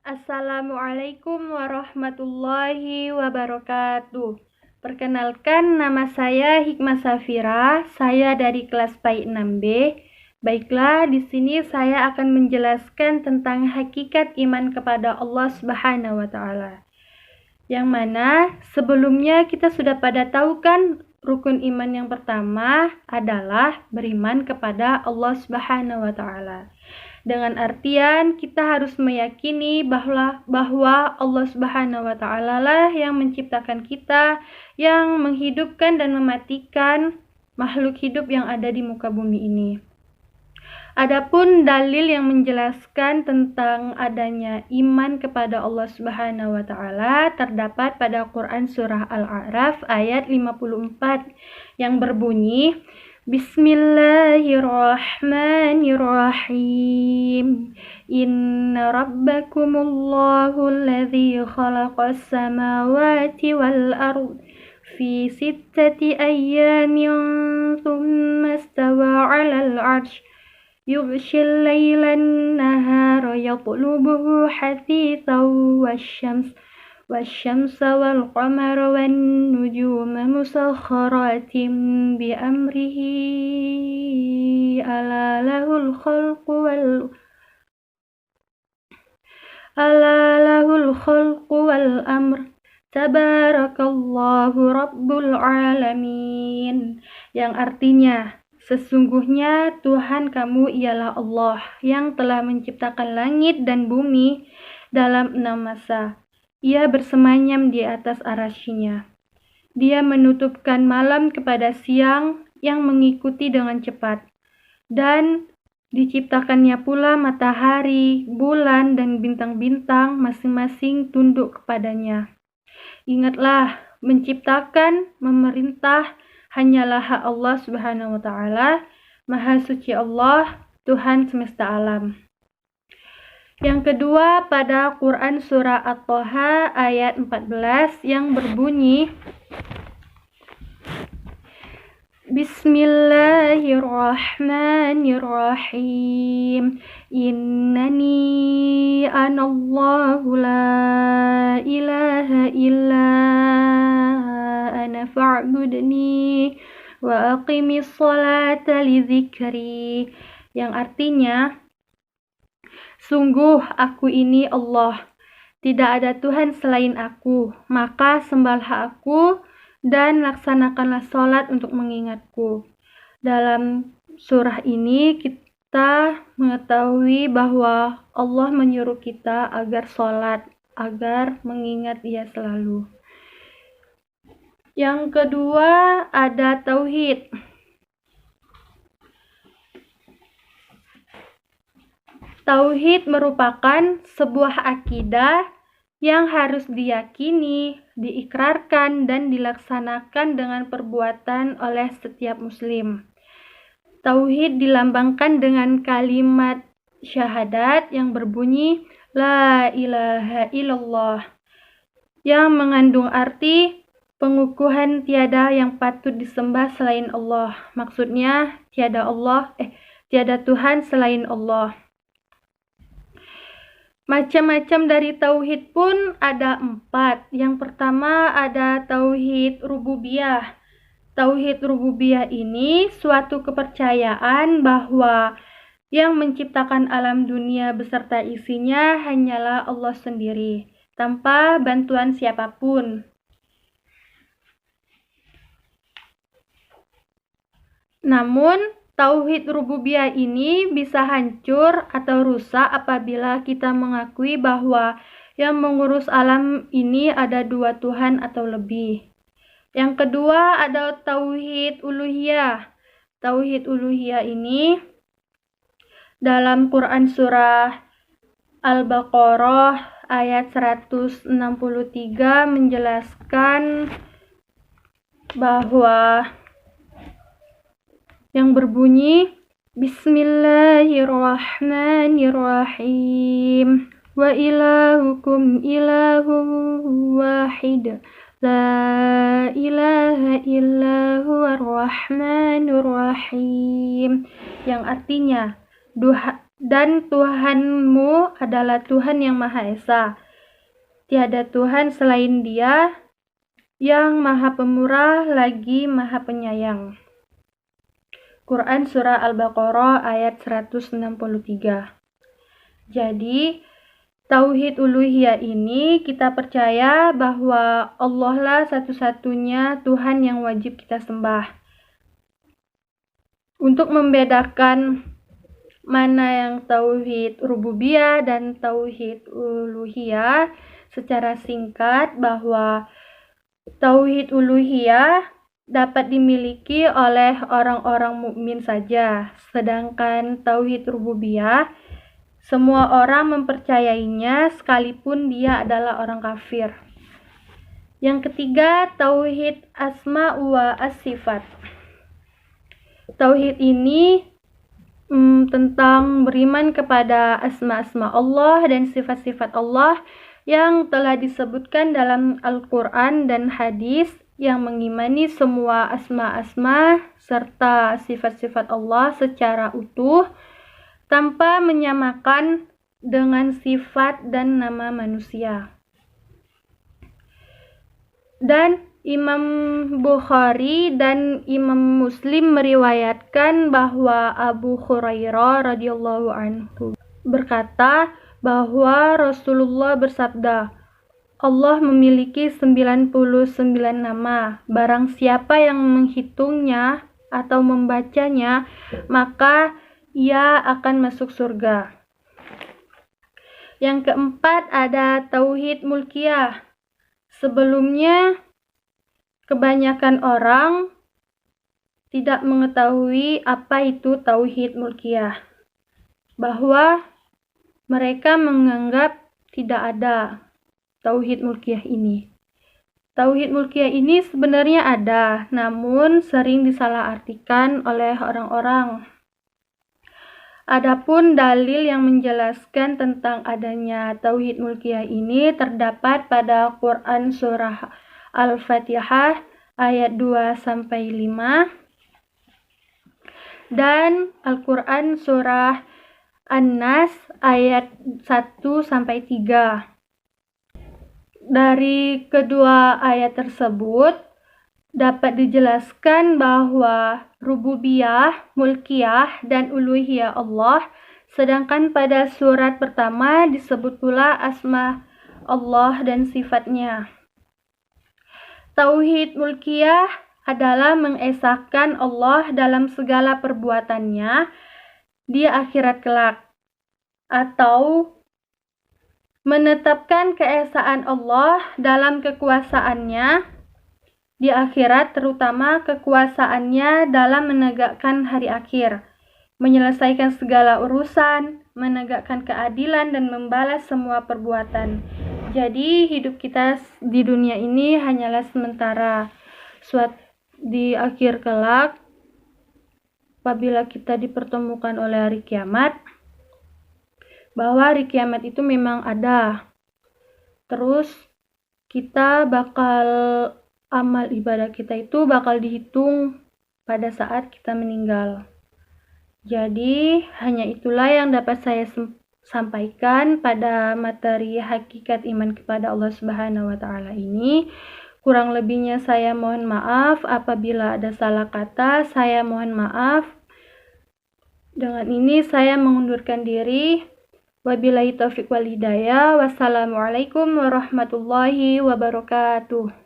Assalamualaikum warahmatullahi wabarakatuh. Perkenalkan, nama saya Hikmah Safira. Saya dari kelas PAI 6B. Baiklah, di sini saya akan menjelaskan tentang hakikat iman kepada Allah Subhanahu wa taala. Yang mana sebelumnya kita sudah pada tahu kan, rukun iman yang pertama adalah beriman kepada Allah Subhanahu wa taala. Dengan artian kita harus meyakini bahwa Allah Subhanahu wa taala lah yang menciptakan kita, yang menghidupkan dan mematikan makhluk hidup yang ada di muka bumi ini. Adapun dalil yang menjelaskan tentang adanya iman kepada Allah Subhanahu wa taala terdapat pada Quran surah Al-A'raf ayat 54 yang berbunyi, Bismillahirrahmanirrahim. Inna rabbakumullahu alladzi khalaqas samawati wal ard fi sittati ayyamin thumma istawa 'alal 'arsy yughshil laylan nahara yatlubuhu hasithan wasyamsa wal qamara wan nujuma musakhkharatin bi amrihi ala lahul khalqu wal amr tabarakallahu rabbul alamin, yang artinya sesungguhnya Tuhan kamu ialah Allah yang telah menciptakan langit dan bumi dalam 6 masa. Ia bersemayam di atas arasy-Nya. Dia menutupkan malam kepada siang yang mengikuti dengan cepat. Dan diciptakannya pula matahari, bulan, dan bintang-bintang masing-masing tunduk kepadanya. Ingatlah, menciptakan, memerintah, hanyalah hak Allah Subhanahu wa taala. Maha suci Allah, Tuhan semesta alam. Yang kedua pada Quran surah At-Thaha ayat 14 yang berbunyi, Bismillahirrahmanirrahim. Innani anallahu la ilaha illa ana fa'budni wa aqimis salata li dzikri, yang artinya sungguh aku ini Allah, tidak ada Tuhan selain aku, maka sembahlah aku dan laksanakanlah sholat untuk mengingatku. Dalam surah ini kita mengetahui bahwa Allah menyuruh kita agar sholat, agar mengingat Dia selalu. Yang kedua ada tauhid. Tauhid merupakan sebuah akidah yang harus diyakini, diikrarkan, dan dilaksanakan dengan perbuatan oleh setiap muslim. Tauhid dilambangkan dengan kalimat syahadat yang berbunyi La ilaha illallah, yang mengandung arti pengukuhan tiada yang patut disembah selain Allah. Maksudnya tiada Tuhan selain Allah. Macam-macam dari tauhid pun ada 4. Yang pertama ada tauhid rububiyah. Tauhid rububiyah ini suatu kepercayaan bahwa yang menciptakan alam dunia beserta isinya hanyalah Allah sendiri, tanpa bantuan siapapun. Namun, tauhid rububiyah ini bisa hancur atau rusak apabila kita mengakui bahwa yang mengurus alam ini ada 2 Tuhan atau lebih. Yang kedua ada tauhid uluhiyah. Tauhid uluhiyah ini dalam Quran surah Al-Baqarah ayat 163 menjelaskan bahwa yang berbunyi Bismillahirrahmanirrahim. Wa ilahukum ilahun wahid. La ilaha illa huwar rahmanur rahim. Yang artinya Dan Tuhanmu adalah Tuhan yang Maha Esa. Tiada Tuhan selain Dia, yang Maha Pemurah lagi Maha Penyayang. Quran Surah Al-Baqarah ayat 163. Jadi, Tauhid uluhiyah ini kita percaya bahwa Allah lah satu-satunya Tuhan yang wajib kita sembah. Untuk membedakan mana yang tauhid rububiyah dan tauhid uluhiyah, secara singkat bahwa tauhid uluhiyah dapat dimiliki oleh orang-orang mukmin saja, sedangkan tauhid rububiyah semua orang mempercayainya sekalipun dia adalah orang kafir. Yang ketiga, tauhid asma wa as-sifat. Tauhid ini tentang beriman kepada asma-asma Allah dan sifat-sifat Allah yang telah disebutkan dalam Al-Quran dan hadis, yang mengimani semua asma-asma serta sifat-sifat Allah secara utuh, tanpa menyamakan dengan sifat dan nama manusia. Dan Imam Bukhari dan Imam Muslim meriwayatkan bahwa Abu Hurairah radhiyallahu anhu berkata bahwa Rasulullah bersabda, Allah memiliki 99 nama. Barang siapa yang menghitungnya atau membacanya, maka ia akan masuk surga. Yang keempat ada tauhid mulkiyah. Sebelumnya, kebanyakan orang tidak mengetahui apa itu tauhid mulkiyah. Bahwa mereka menganggap tidak ada tauhid mulkiyah ini. Tauhid mulkiyah ini sebenarnya ada, namun sering disalahartikan oleh orang-orang. Adapun dalil yang menjelaskan tentang adanya tauhid mulkiyah ini terdapat pada Quran Surah Al-Fatihah ayat 2-5 dan Al-Quran Surah An-Nas ayat 1-3. Dari kedua ayat tersebut dapat dijelaskan bahwa rububiyah, mulkiyah, dan uluhiyah Allah, sedangkan pada surat pertama disebut pula asma Allah dan sifatnya. Tauhid mulkiyah adalah mengesahkan Allah dalam segala perbuatannya di akhirat kelak, atau menetapkan keesaan Allah dalam kekuasaannya di akhirat, terutama kekuasaannya dalam menegakkan hari akhir, menyelesaikan segala urusan, menegakkan keadilan, dan membalas semua perbuatan. Jadi hidup kita di dunia ini hanyalah sementara. Di akhir kelak, apabila kita dipertemukan oleh hari kiamat, bahwa hari kiamat itu memang ada. Terus kita bakal amal ibadah kita itu bakal dihitung pada saat kita meninggal. Jadi hanya itulah yang dapat saya sampaikan pada materi hakikat iman kepada Allah Subhanahu wa taala ini. Kurang lebihnya saya mohon maaf, apabila ada salah kata saya mohon maaf. Dengan ini saya mengundurkan diri. Wabillahi taufiq wal hidayah. Wassalamualaikum warahmatullahi wabarakatuh.